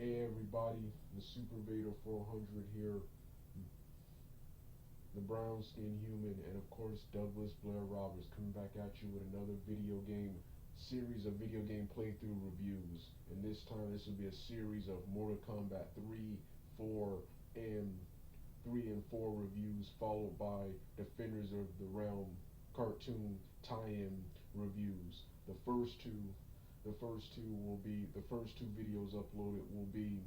Hey everybody, the Super Beta 400 here, the brown skinned human, and of course Douglas Blair Roberts coming back at you with another video game series of video game playthrough reviews. And this time this will be a series of Mortal Kombat 3, 4, and 3 and 4 reviews, followed by Defenders of the Realm cartoon tie-in reviews. The first two videos uploaded will be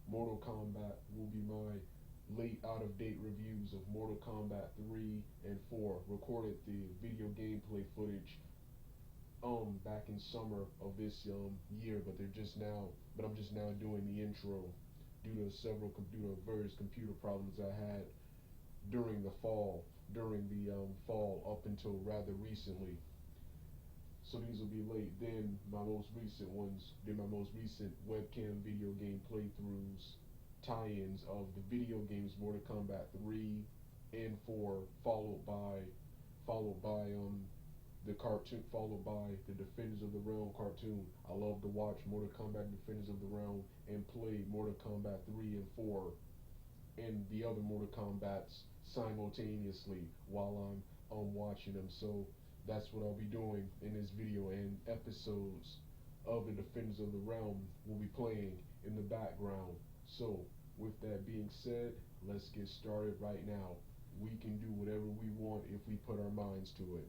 Mortal Kombat, will be my late out of date reviews of Mortal Kombat 3 and 4. Recorded the video gameplay footage back in summer of this year, but I'm just now doing the intro due to various computer problems I had during the fall fall up until rather recently. So these will be late. Then my most recent webcam video game playthroughs, tie-ins of the video games Mortal Kombat 3 and 4, followed by the Defenders of the Realm cartoon. I love to watch Mortal Kombat Defenders of the Realm and play Mortal Kombat 3 and 4 and the other Mortal Kombats simultaneously while I'm watching them. So that's what I'll be doing in this video, and episodes of the Defenders of the Realm will be playing in the background. So with that being said, let's get started right now. We can do whatever we want if we put our minds to it.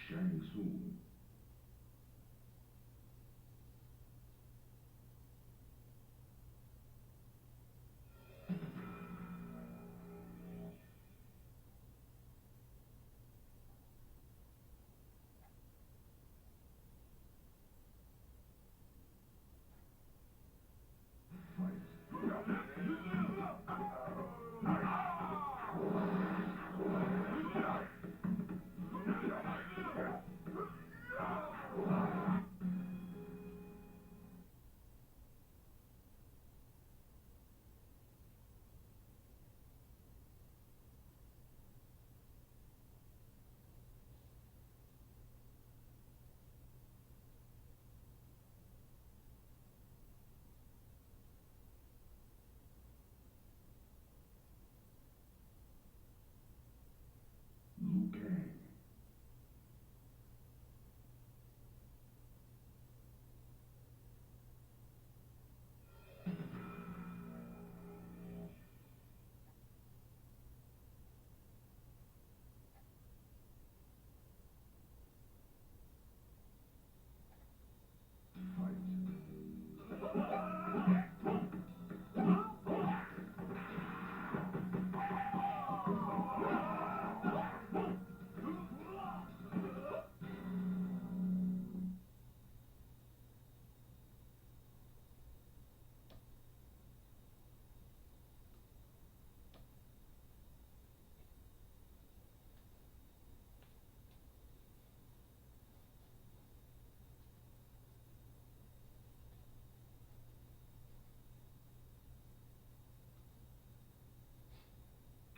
Shining soon. Liu Kang.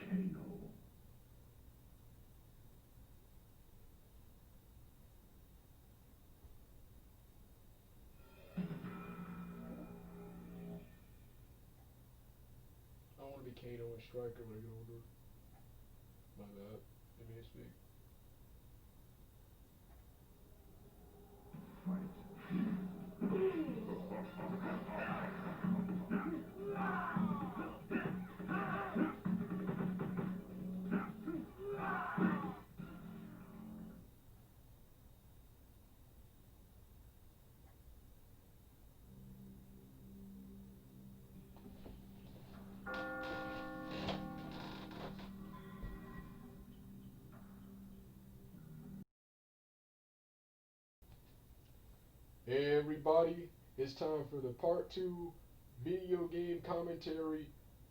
Kano. I want to be Kano and Striker when I get older. My bad. Let me speak. Hey everybody, it's time for the part 2 video game commentary,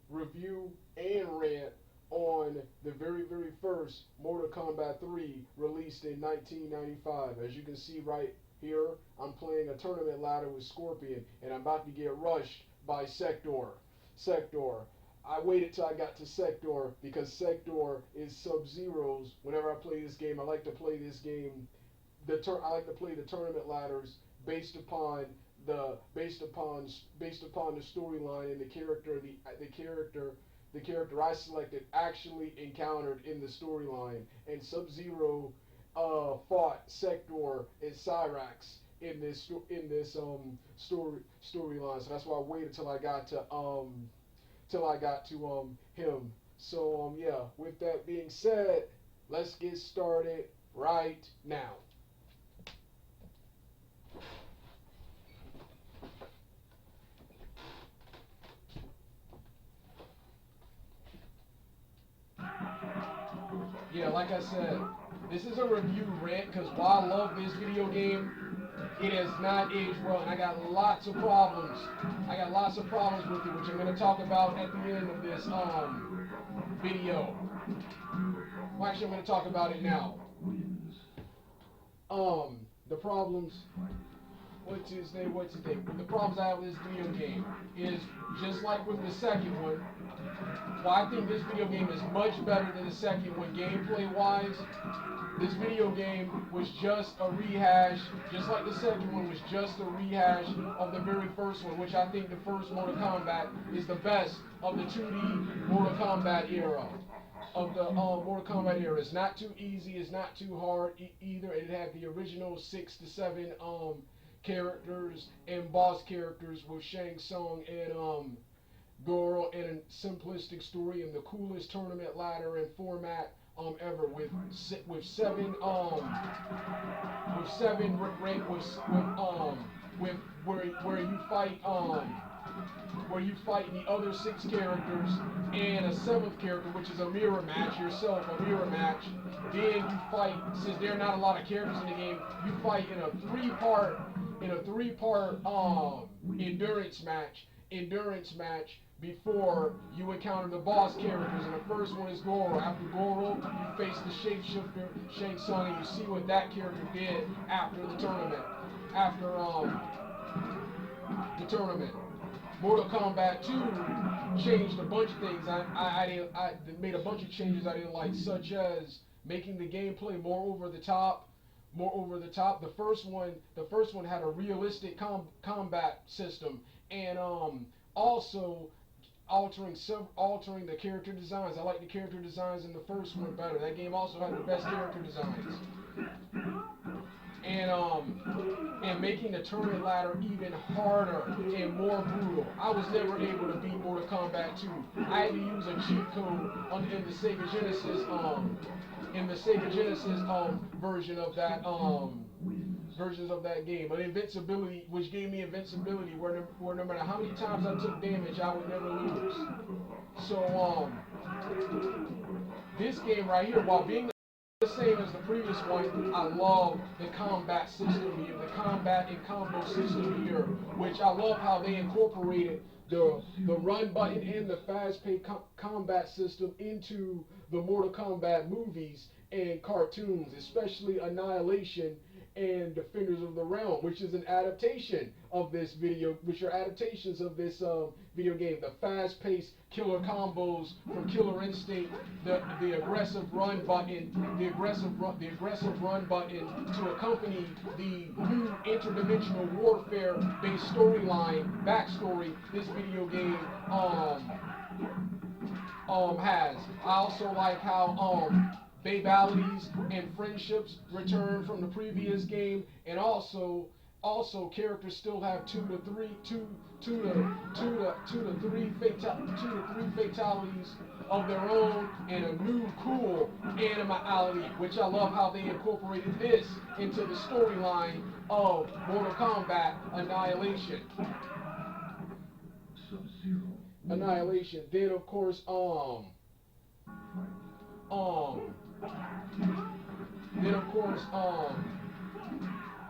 review, and rant on the very first Mortal Kombat 3 released in 1995. As you can see right here, I'm playing a tournament ladder with Scorpion, and I'm about to get rushed by Sector. I waited till I got to Sector because Sector is Sub-Zero's. Whenever I play this game, I like to play this game. I like to play the tournament ladders based upon the storyline and the character I selected actually encountered in the storyline. And Sub-Zero fought Sector and Cyrax in this storyline. So that's why I waited till I got to him. So yeah, with that being said, let's get started right now. Yeah, like I said, This is a review rant because while I love this video game, it has not aged well, and I got lots of problems. I got lots of problems with it, which I'm going to talk about at the end of this video. Well, actually, I'm going to talk about it now. The problems. What's his name? The problems I have with this video game is just like with the second one. Well, I think this video game is much better than the second one gameplay-wise. This video game was just a rehash, just like the second one was just a rehash of the very first one, which I think the first Mortal Kombat is the best of the 2D Mortal Kombat era. Mortal Kombat era. It's not too easy, it's not too hard either. It had the original 6 to 7 characters and boss characters with Shang Tsung and Goro, and a simplistic story and the coolest tournament ladder and format ever with seven where you fight the other 6 characters and a 7th character, which is a mirror match yourself, a mirror match. Then you fight, since there are not a lot of characters in the game, you fight in a three-part endurance match before you encounter the boss characters. And the first one is Goro. After Goro, you face the shapeshifter Shang Tsung, and you see what that character did after the tournament. The tournament. Mortal Kombat 2 changed a bunch of things. I made a bunch of changes I didn't like, such as making the gameplay more over the top. The first one had a realistic combat system, and also altering the character designs. I like the character designs in the first one better. That game also had the best character designs. And making the tournament ladder even harder and more brutal. I was never able to beat Mortal Kombat 2. I had to use a cheat code in the Sega Genesis versions of that game, an invincibility, which gave me invincibility, where no matter how many times I took damage, I would never lose. So this game right here, while being the same as the previous one, I love the combat system here, the combat and combo system here, which I love how they incorporated the run button and the fast-paced combat system into the Mortal Kombat movies and cartoons, especially Annihilation and Defenders of the Realm, which is an adaptation of this video, which are adaptations of this video game. The fast-paced killer combos from Killer Instinct, the aggressive run button, the aggressive run button to accompany the new interdimensional warfare-based storyline, backstory this video game has. I also like how babalities and friendships return from the previous game, and also characters still have two to three fatalities of their own, and a new cool animality, which I love how they incorporated this into the storyline of Mortal Kombat Annihilation. Annihilation. Then of course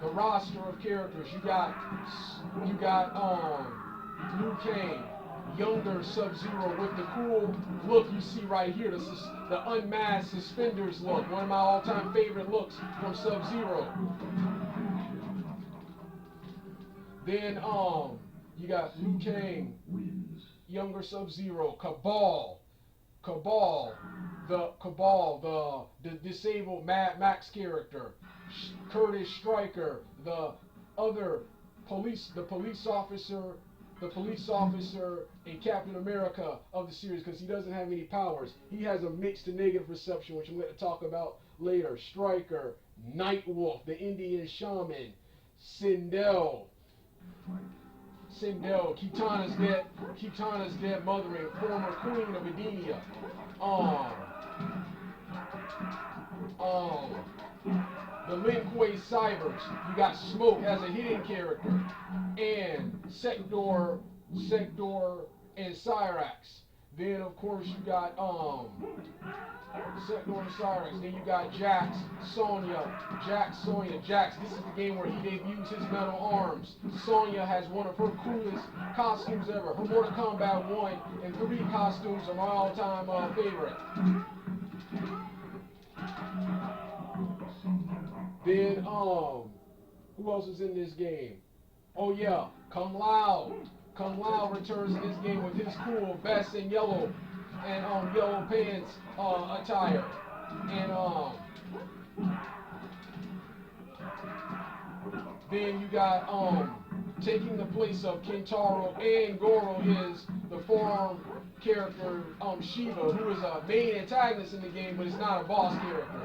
the roster of characters. You got Liu Kang, younger Sub-Zero with the cool look you see right here, the unmasked suspenders look, one of my all-time favorite looks from Sub-Zero. Then you got Liu Kang, younger Sub-Zero, Cabal, the disabled Mad Max character, Curtis Stryker, the police officer and Captain America of the series, because he doesn't have any powers. He has a mixed to negative reception, which I'm going to talk about later. Stryker, Nightwolf, the Indian shaman, Sindel, Kitana's dead mother and former queen of Edenia. The Lin Kuei Cybers. You got Smoke as a hidden character, and Sector and Cyrax. Then of course you got Osiris. Then you got Jax, Sonya, Jax. This is the game where he debuts his metal arms. Sonya has one of her coolest costumes ever. Her Mortal Kombat 1 and 3 costumes are my all-time favorite. Then who else is in this game? Oh yeah, Kung Lao. Kung Lao returns in this game with his cool vest and yellow pants attire. And then you got taking the place of Kintaro and Goro is the forearm character Shiva, who is a main antagonist in the game, but is not a boss character.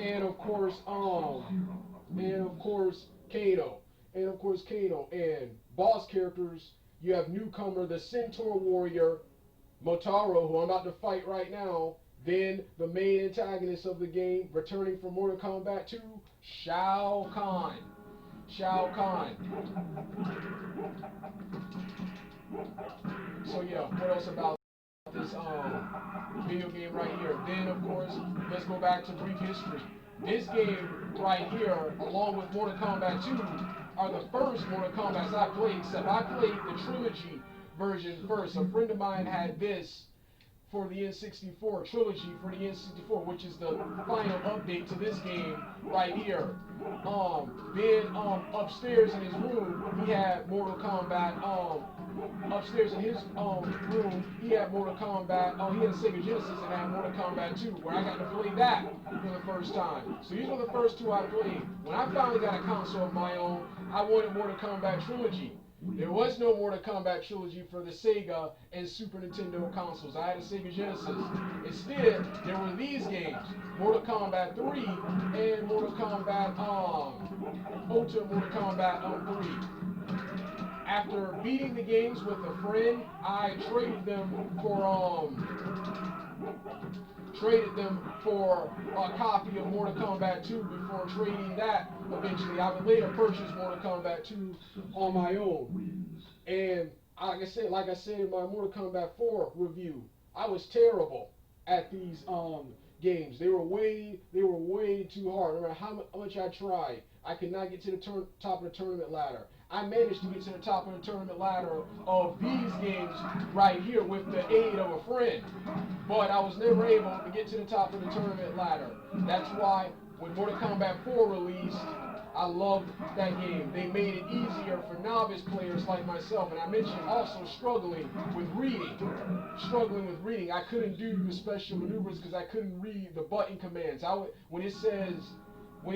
And of course, Kano. And boss characters, you have newcomer, the Centaur Warrior, Motaro, who I'm about to fight right now. Then the main antagonist of the game, returning from Mortal Kombat 2, Shao Kahn. So yeah, what else about this video game right here? Then of course, let's go back to brief history. This game right here, along with Mortal Kombat 2, are the first Mortal Kombats I played, except I played the trilogy version first. A friend of mine had this for the N64, trilogy for the N64, which is the final update to this game right here. Then upstairs in his room, he had Mortal Kombat. Upstairs in his room, he had Mortal Kombat. He had a Sega Genesis and had Mortal Kombat 2, where I got to play that for the first time. So these were the first two I played. When I finally got a console of my own, I wanted Mortal Kombat Trilogy. There was no Mortal Kombat Trilogy for the Sega and Super Nintendo consoles. I had a Sega Genesis. Instead, there were these games, Mortal Kombat 3 and Mortal Kombat Ultimate Mortal Kombat 3. After beating the games with a friend, I traded them for a copy of Mortal Kombat 2 before trading that eventually. I would later purchase Mortal Kombat 2 on my own. And like I said in my Mortal Kombat 4 review, I was terrible at these games. They were way too hard. No matter how much I tried, I could not get to the top of the tournament ladder. I managed to get to the top of the tournament ladder of these games right here with the aid of a friend. But I was never able to get to the top of the tournament ladder. That's why when Mortal Kombat 4 released, I loved that game. They made it easier for novice players like myself. And I mentioned also struggling with reading. I couldn't do the special maneuvers because I couldn't read the button commands. When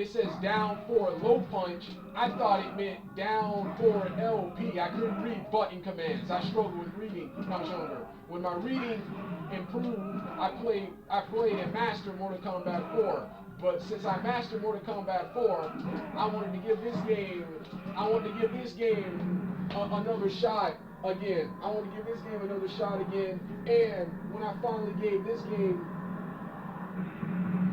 it says down forward low punch, I thought it meant down forward LP. I couldn't read button commands. I struggled with reading when I was younger. When my reading improved, I played and mastered Mortal Kombat 4. But since I mastered Mortal Kombat 4, I wanted to give this game another shot again. And when I finally gave this game,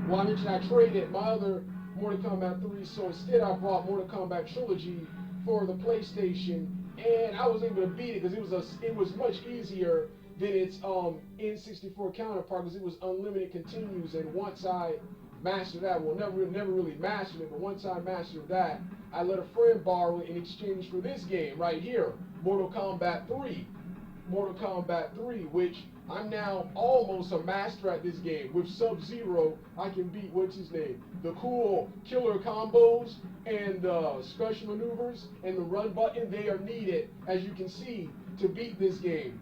well, I mentioned I traded my other Mortal Kombat 3, so instead I bought Mortal Kombat Trilogy for the PlayStation, and I was able to beat it because it was much easier than its N64 counterpart because it was unlimited continues. And once I mastered that, well, never really mastered it, but once I mastered that, I let a friend borrow it in exchange for this game right here, Mortal Kombat 3, which I'm now almost a master at this game. With Sub-Zero, I can beat, what's his name? The cool killer combos and the special maneuvers and the run button, they are needed, as you can see, to beat this game.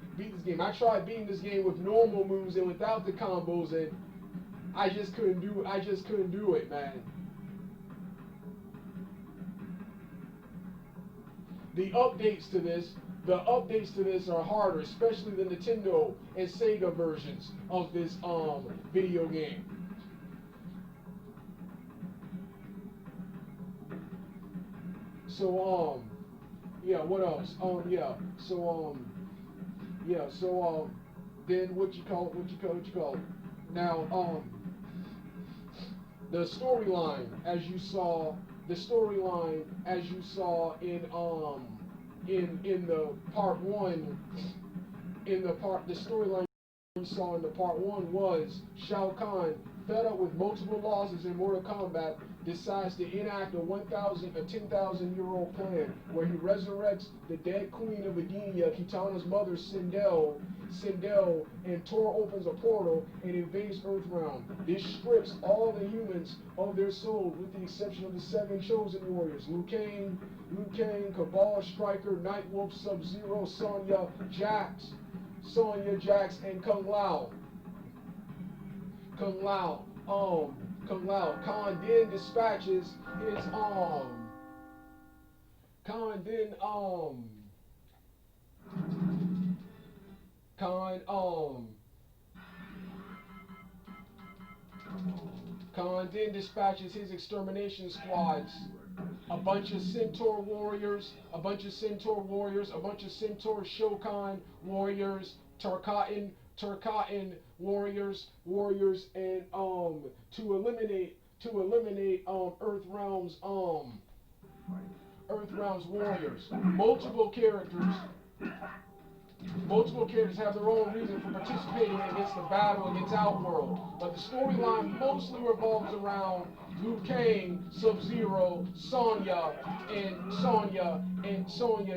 I tried beating this game with normal moves and without the combos, and I just couldn't do it, man. The updates to this are harder, especially the Nintendo and Sega versions of this video game. So yeah, what else? Then what you call it? Now the storyline as you saw in in the part one, the storyline we saw in the part one was Shao Kahn, fed up with multiple losses in Mortal Kombat, decides to enact a 10,000-year-old plan where he resurrects the dead queen of Edenia, Kitana's mother, Sindel, and Tor opens a portal and invades Earthrealm. This strips all the humans of their souls, with the exception of the 7 chosen warriors: Liu Kang, Cabal, Striker, Nightwolf, Sub-Zero, Sonya, Jax, and Kung Lao. Khan then dispatches his Khan then Khan then dispatches his extermination squads, a bunch of Centaur warriors, a bunch of Centaur Shokan warriors, Tarkatan warriors, and to eliminate Earthrealm's warriors. Multiple characters have their own reason for participating against the battle against Outworld, but the storyline mostly revolves around Liu Kang, Sub-Zero, Sonya,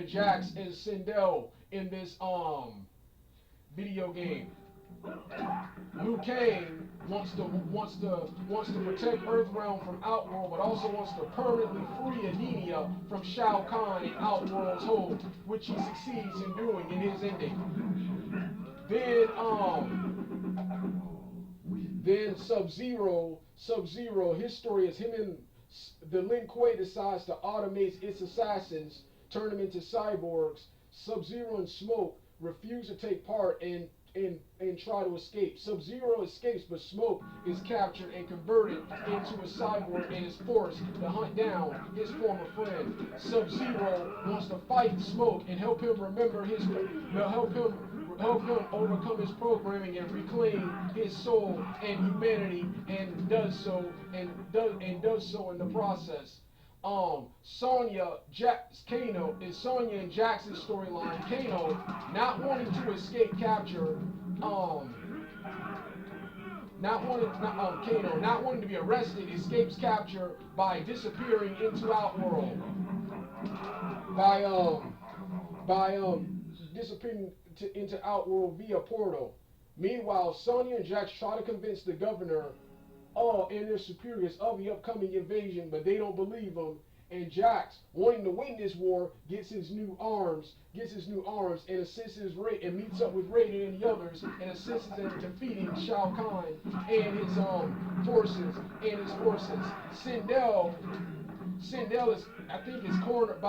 Jax, and Sindel in this video game. Liu Kang wants to protect Earthrealm from Outworld, but also wants to permanently free Edenia from Shao Kahn and Outworld's hold, which he succeeds in doing in his ending. Then Sub-Zero, his story is him and the Lin Kuei decides to automate its assassins, turn them into cyborgs. Sub-Zero and Smoke refuse to take part and try to escape. Sub-Zero escapes, but Smoke is captured and converted into a cyborg and is forced to hunt down his former friend. Sub-Zero wants to fight Smoke and help him overcome his programming and reclaim his soul and humanity, and does so in the process. Sonya and Jax's storyline. Kano not wanting to escape capture, Kano not wanting to be arrested, escapes capture by disappearing into Outworld. Disappearing into Outworld via portal. Meanwhile, Sonya and Jax try to convince the governor and their superiors of the upcoming invasion, but they don't believe them. And Jax, wanting to win this war, gets his new arms, and assists and meets up with Raiden and the others, and assists in defeating Shao Kahn and his forces. Sindel is, I think, is cornered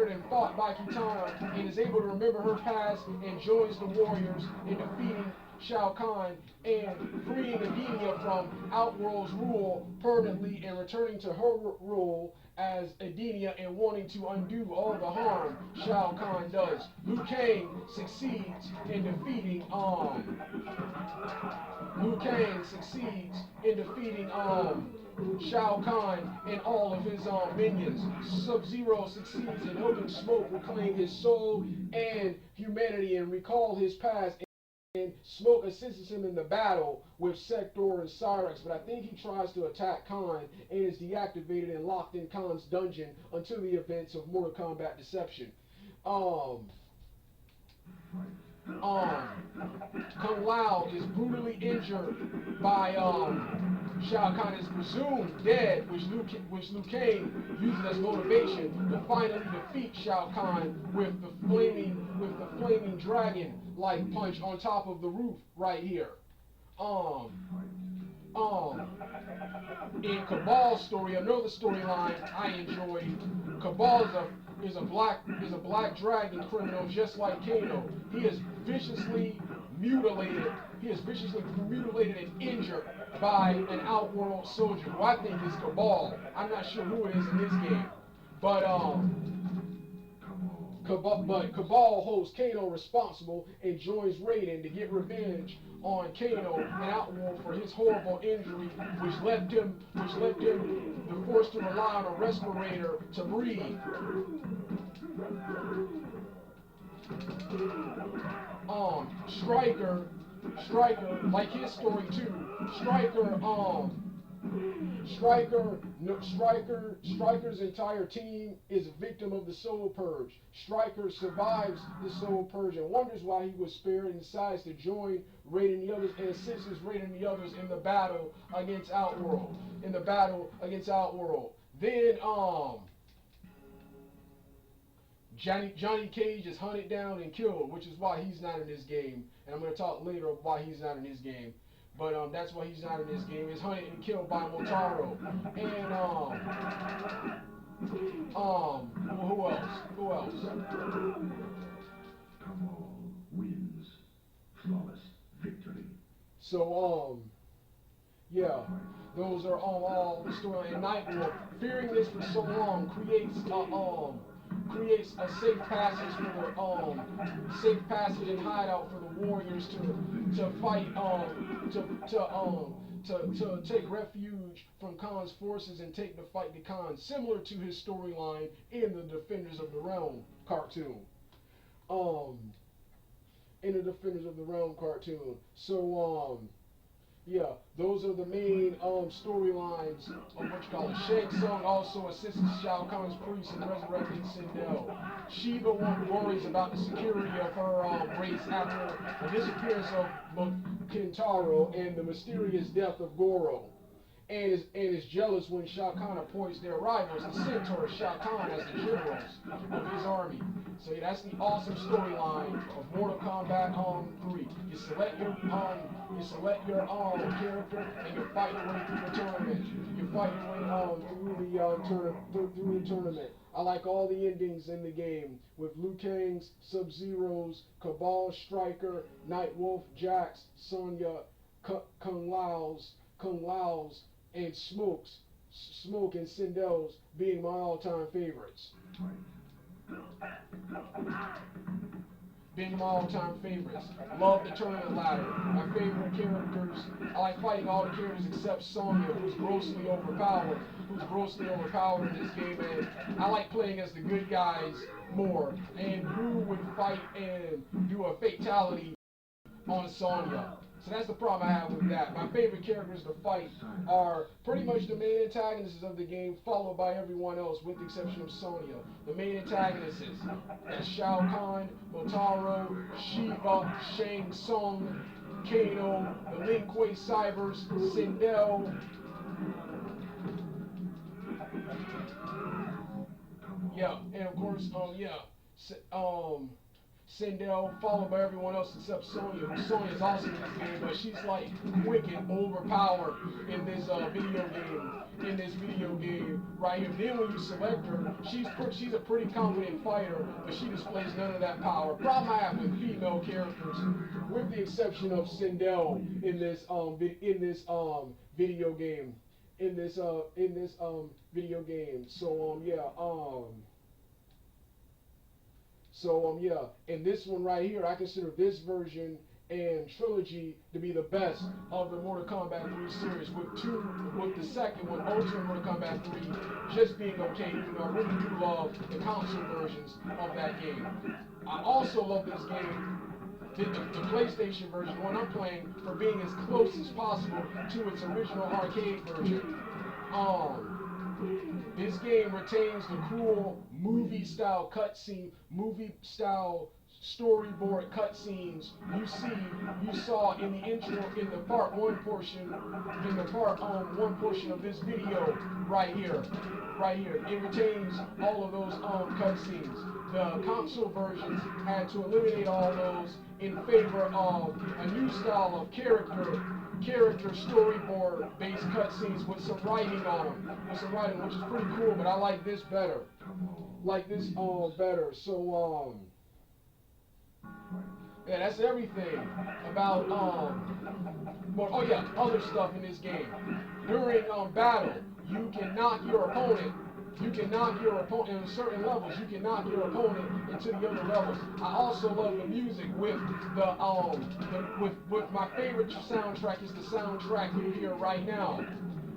and fought by Kitana, and is able to remember her past and joins the warriors in defeating Shao Kahn and freeing Edenia from Outworld's rule permanently and returning to her rule as Edenia and wanting to undo all the harm Shao Kahn does. Liu Kang succeeds in defeating Shao Kahn and all of his minions. Sub-Zero succeeds in helping Smoke reclaim his soul and humanity and recall his past. And Smoke assists him in the battle with Sector and Cyrex, but I think he tries to attack Khan and is deactivated and locked in Khan's dungeon until the events of Mortal Kombat Deception. Kung Lao is brutally injured by Shao Kahn, is presumed dead, which Liu Kang uses as motivation to finally defeat Shao Kahn with the flaming dragon-like punch on top of the roof right here. In Cabal's story, another storyline I enjoyed, Cabal is a black dragon criminal just like Kano. He is viciously mutilated and injured by an Outworld soldier who I think is Cabal. I'm not sure who it is in this game, but Cabal holds Kano responsible and joins Raiden to get revenge on Kano and Outworld for his horrible injury, which left him forced to rely on a respirator to breathe. Striker, like his story too. Striker's entire team is a victim of the Soul Purge. Striker survives the Soul Purge and wonders why he was spared and decides to join Raid and the others and assists Raid and the others in the battle against Outworld. Then Johnny Cage is hunted down and killed, which is why he's not in this game. And I'm going to talk later of why he's not in this game. But that's why he's not in this game. He's hunted and killed by Motaro. And who else? Kamal wins. Flawless victory. So yeah, those are all the story. And Nightwolf, fearing this for so long, creates a safe passage for the safe passage and hideout for the warriors to fight to take refuge from Khan's forces and take the fight to Khan, similar to his storyline in the Defenders of the Realm cartoon. Yeah, those are the main storylines of what you call it. Shang Tsung also assists Shao Kahn's priest in resurrecting Sindel. Shiva worries about the security of her race after the disappearance of Kintaro and the mysterious death of Goro. And is jealous when Shao Kahn appoints their rivals, the centaurs, Shao Kahn as the generals of his army. So yeah, that's the awesome storyline of Mortal Kombat 3. You select your character and you fight your way through the tournament. You fight your way through the tournament. I like all the endings in the game with Liu Kang's, Sub-Zero's, Cabal, Striker, Nightwolf, Jax, Sonya, Kung Lao's, and Smoke and Sindel's being my all-time favorites. Love the tournament ladder. My favorite characters. I like fighting all the characters except Sonya, who's grossly overpowered in this game, and I like playing as the good guys more. And who would fight and do a fatality on Sonya? So that's the problem I have with that. My favorite characters to fight are pretty much the main antagonists of the game, followed by everyone else, with the exception of Sonya. The main antagonists are Shao Kahn, Motaro, Shiva, Shang Tsung, Kano, the Lin Kuei Cybers, Sindel. Yeah, and of course, Sindel, followed by everyone else except Sonya. Sonya is awesome in this game, but she's like wicked overpowered in this video game right here. Then when you select her, she's a pretty competent fighter, but she displays none of that power. Problem I have with female characters, with the exception of Sindel in this video game. And this one right here, I consider this version and trilogy to be the best of the Mortal Kombat 3 series, with the second one, Ultimate Mortal Kombat 3, just being okay, even though I really do love the console versions of that game. I also love this game, the PlayStation version, one I'm playing, for being as close as possible to its original arcade version. This game retains the cool movie-style storyboard cutscenes you saw in the intro, in the part one portion of this video right here. It retains all of those cutscenes. The console versions had to eliminate all those in favor of a new style of character storyboard-based cutscenes with some writing on them, which is pretty cool. But I like this better. So yeah, that's everything about other stuff in this game. During battle, you can knock your opponent. In certain levels. You can knock your opponent into the other levels. I also love the music with with my favorite soundtrack is the soundtrack you hear right now.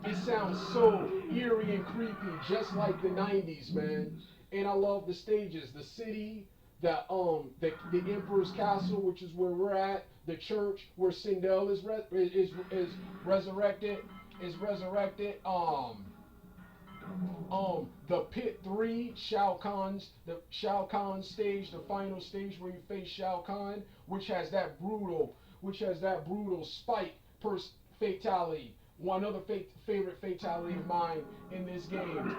It sounds so eerie and creepy, just like the 90s, man. and I love the stages, the city, the Emperor's Castle, which is where we're at, the church where Sindel is resurrected, the Pit 3, the Shao Kahn stage, the final stage where you face Shao Kahn, which has that brutal spike fatality. One other favorite fatality of mine in this game.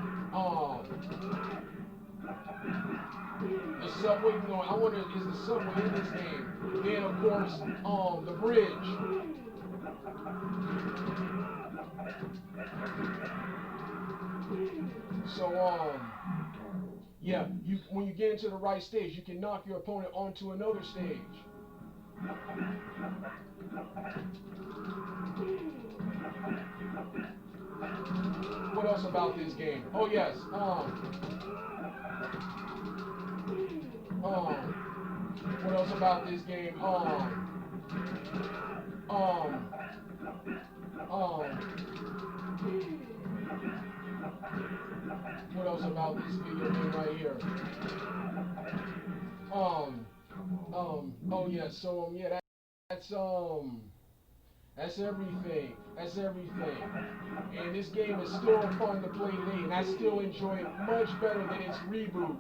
The subway, I wonder, is the subway in this game? Then of course, the bridge. So yeah, when you get into the right stage, you can knock your opponent onto another stage. What else about this game? Oh yes, what else about this game? What else about this video game right here? Oh yeah, so yeah, that's everything. That's everything. And this game is still fun to play today, and I still enjoy it much better than its reboot,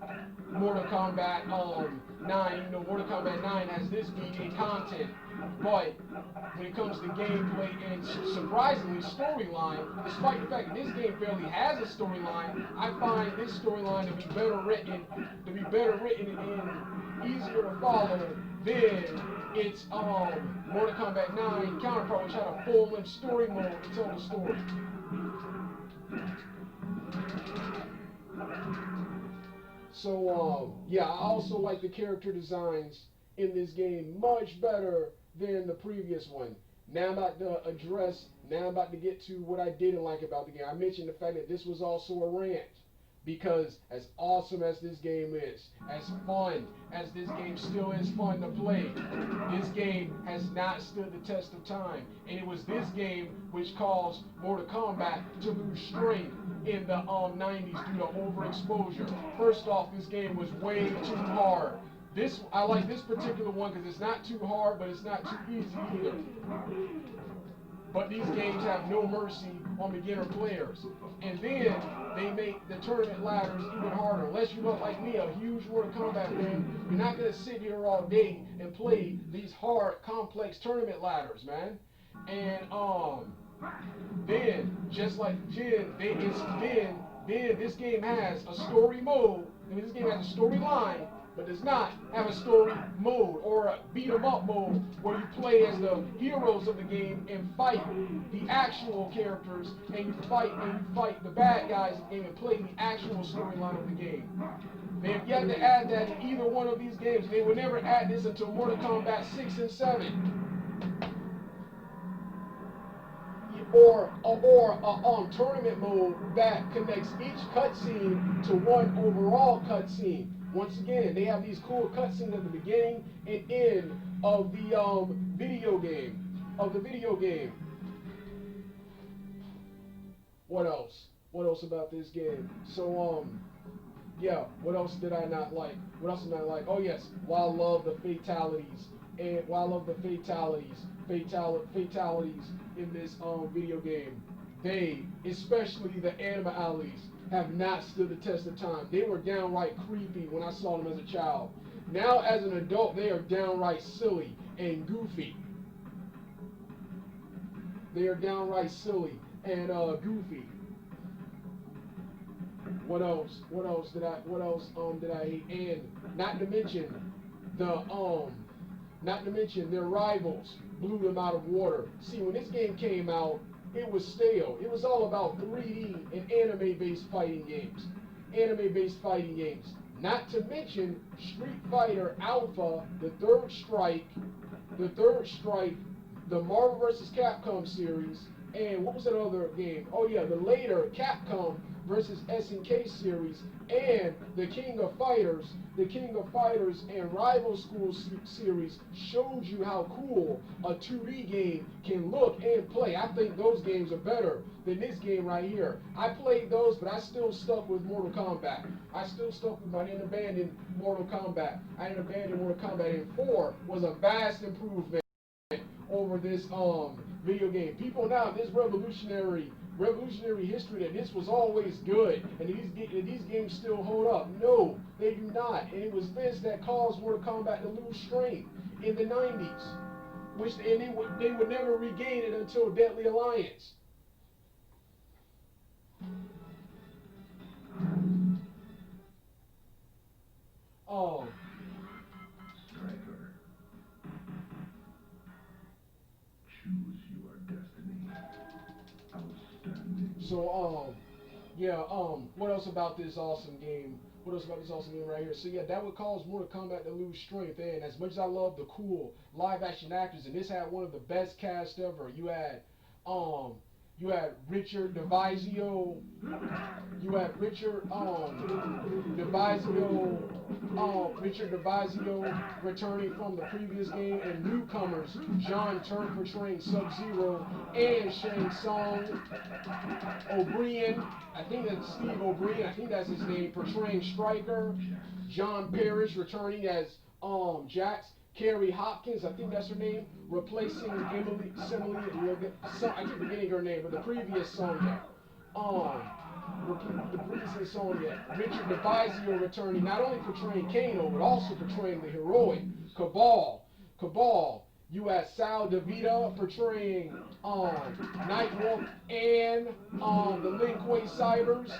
Mortal Kombat 9. You know, Mortal Kombat 9 has this being content, but when it comes to gameplay and surprisingly storyline, despite the fact that this game barely has a storyline, I find this storyline to be better written, and easier to follow than its Mortal Kombat 9 counterpart, which had a full-length story mode to tell the story. So yeah, I also like the character designs in this game much better than the previous one. Now I'm about to get to what I didn't like about the game. I mentioned the fact that this was also a rant. Because as awesome as this game is, as fun as this game still is fun to play, this game has not stood the test of time. And it was this game which caused Mortal Kombat to lose strength in the 90s due to overexposure. First off, this game was way too hard. I like this particular one because it's not too hard, but it's not too easy either. But these games have no mercy on beginner players. And then they make the tournament ladders even harder. Unless you look like me, a huge Mortal Kombat fan, you're not going to sit here all day and play these hard, complex tournament ladders, man. And then, just like then this game has a story mode. I mean, this game has a storyline, but does not have a story mode or a beat 'em up mode where you play as the heroes of the game and fight the actual characters, and you fight the bad guys of the game and play the actual storyline of the game. They have yet to add that in either one of these games. They will never add this until Mortal Kombat 6 and 7. Or a tournament mode that connects each cutscene to one overall cutscene. Once again, they have these cool cutscenes at the beginning and end of the video game. What else? What else about this game? So yeah, what else did I not like? What else did I not like? Oh yes, while I love the fatalities in this video game, they, especially the animalities, have not stood the test of time. They were downright creepy when I saw them as a child. Now as an adult, they are downright silly and goofy. They are downright silly and goofy. What else did I hate? And not to mention their rivals blew them out of water. See, when this game came out, it was stale. It was all about 3D and anime-based fighting games. Not to mention Street Fighter Alpha, the Third Strike, the Marvel vs. Capcom series, and what was that other game? Oh yeah, the later Capcom versus SNK series, and the King of Fighters and Rival School series showed you how cool a 2D game can look and play. I think those games are better than this game right here. I played those, but I still stuck with Mortal Kombat. I still stuck with my abandoned Mortal Kombat. I didn't abandon Mortal Kombat, and 4 was a vast improvement over this video game. People now, this revolutionary history that this was always good and these games still hold up. No, they do not. And it was this that caused Mortal Kombat to lose strength in the 90s, they would never regain it until Deadly Alliance. Striker. Choose your destiny. Outstanding. So, yeah, what else about this awesome game? What else about this awesome game right here? So yeah, that would cause Mortal Kombat to lose strength. And as much as I love the cool live action actors, and this had one of the best casts ever. You had Richard DeVizio. Richard DeVizio returning from the previous game, and newcomers John Turk portraying Sub-Zero, and Shang Tsung O'Brien. I think that's Steve O'Brien. I think that's his name, portraying Stryker. John Parrish returning as Jax. Carrie Hopkins, I think that's her name, replacing Emily, I keep forgetting her name, but the previous Sonya. The previous Sonya. Richard DeVizio returning, not only portraying Kano, but also portraying the heroic Cabal. You had Sal DeVita portraying Nightwolf and the Lin Kuei Cybers.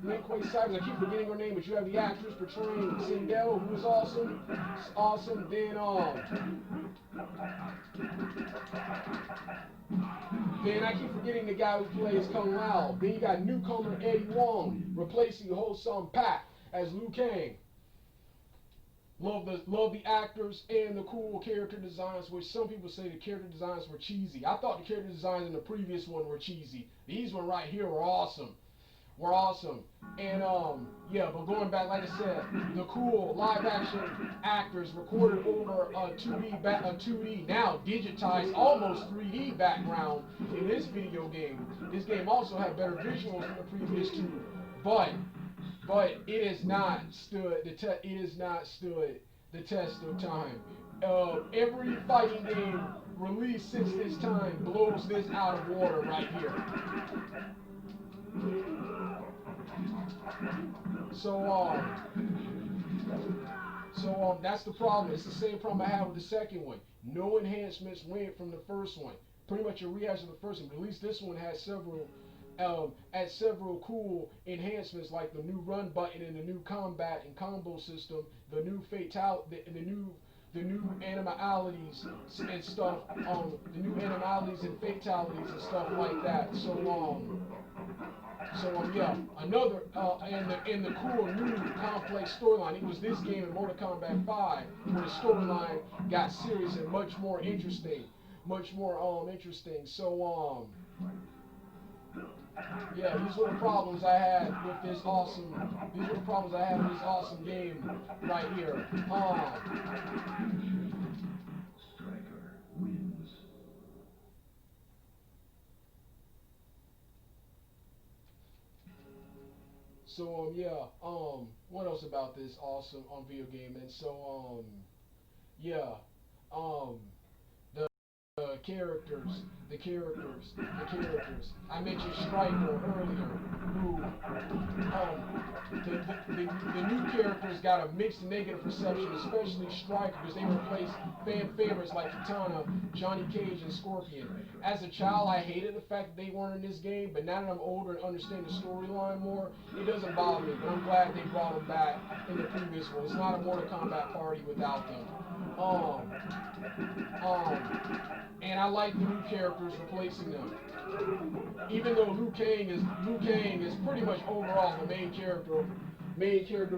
I keep forgetting her name, but you have the actress portraying Sindel, who is awesome. Then I keep forgetting the guy who plays Kung Lao. Then you got newcomer Eddie Wong replacing Ho Sung Pak as Liu Kang. Love the actors and the cool character designs, which some people say the character designs were cheesy. I thought the character designs in the previous one were cheesy. These one right here were awesome. And yeah, but going back, like I said, the cool live action actors recorded over a 2D now digitized, almost 3D background in this video game. This game also had better visuals than the previous two, but it has not stood the test of time. Every fighting game released since this time blows this out of water right here. So that's the problem. It's the same problem I have with the second one. No enhancements went from the first one. Pretty much a rehash of the first one, but at least this one has several cool enhancements, like the new run button and the new combat and combo system, the new the new animalities and stuff, the new animalities and fatalities and stuff like that. Yeah, another in the cool new complex storyline. It was this game in Mortal Kombat 5 where the storyline got serious and much more interesting. Yeah, these were the problems I had with this awesome. These were the problems I had with this awesome game right here. Striker wins. So yeah, what else about this awesome video game? And so yeah, the characters. I mentioned Stryker earlier, who the new characters got a mixed negative reception, especially Stryker, because they replaced fan favorites like Kitana, Johnny Cage, and Scorpion. As a child, I hated the fact that they weren't in this game, but now that I'm older and understand the storyline more, it doesn't bother me. But I'm glad they brought them back in the previous one. It's not a Mortal Kombat party without them. And I like the new characters replacing them. Even though Liu Kang is pretty much overall the main character of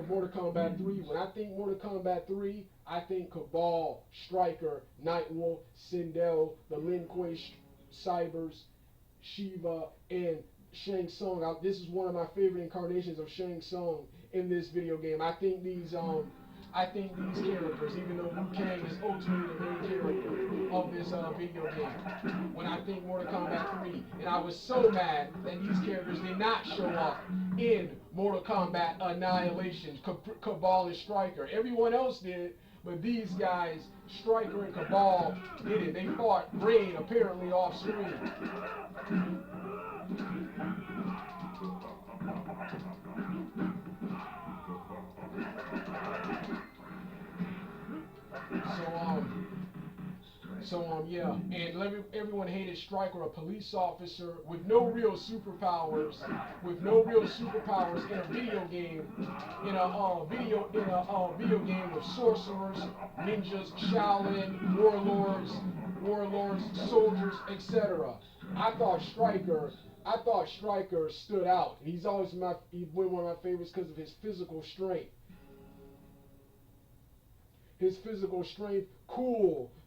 Mortal Kombat 3. When I think Mortal Kombat 3, I think Cabal, Stryker, Nightwolf, Sindel, the Lin Kuei Cybers, Shiva, and Shang Tsung. This is one of my favorite incarnations of Shang Tsung in this video game. I think these characters, even though Liu Kang is ultimately the main character of this video game, when I think Mortal Kombat 3, and I was so mad that these characters did not show up in Mortal Kombat Annihilation, Cabal and Stryker. Everyone else did, but these guys, Stryker and Cabal, did it. They fought Rain apparently off screen. Yeah, and everyone hated Stryker, a police officer with no real superpowers, in a video game, video game with sorcerers, ninjas, Shaolin, warlords, soldiers, etc. I thought Stryker stood out. He's always been one of my favorites because of his physical strength.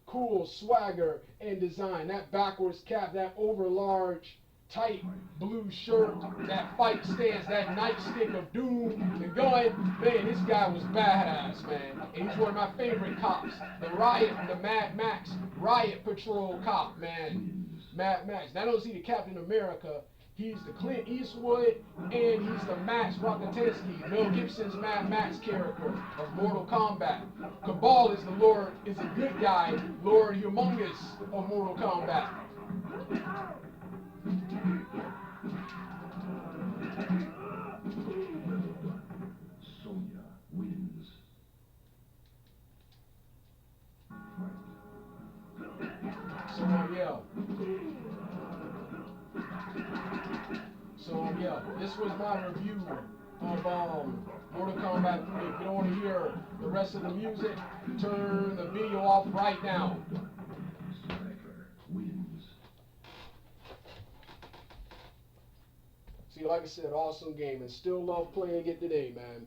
Cool swagger and design. That backwards cap, that overlarge, tight blue shirt, that fight stance, that nightstick of doom, the gun. Man, this guy was badass, man. And he's one of my favorite cops. The Mad Max Riot Patrol cop, man. Mad Max. Not only is he the Captain America, he's the Clint Eastwood, and he's the Max Rockatansky, Mel Gibson's Mad Max character of Mortal Kombat. Cabal is a good guy, Lord Humongous of Mortal Kombat. Sonya wins. So this was my review of Mortal Kombat 3. If you don't want to hear the rest of the music, turn the video off right now. Striker wins. See, like I said, awesome game, and still love playing it today, man.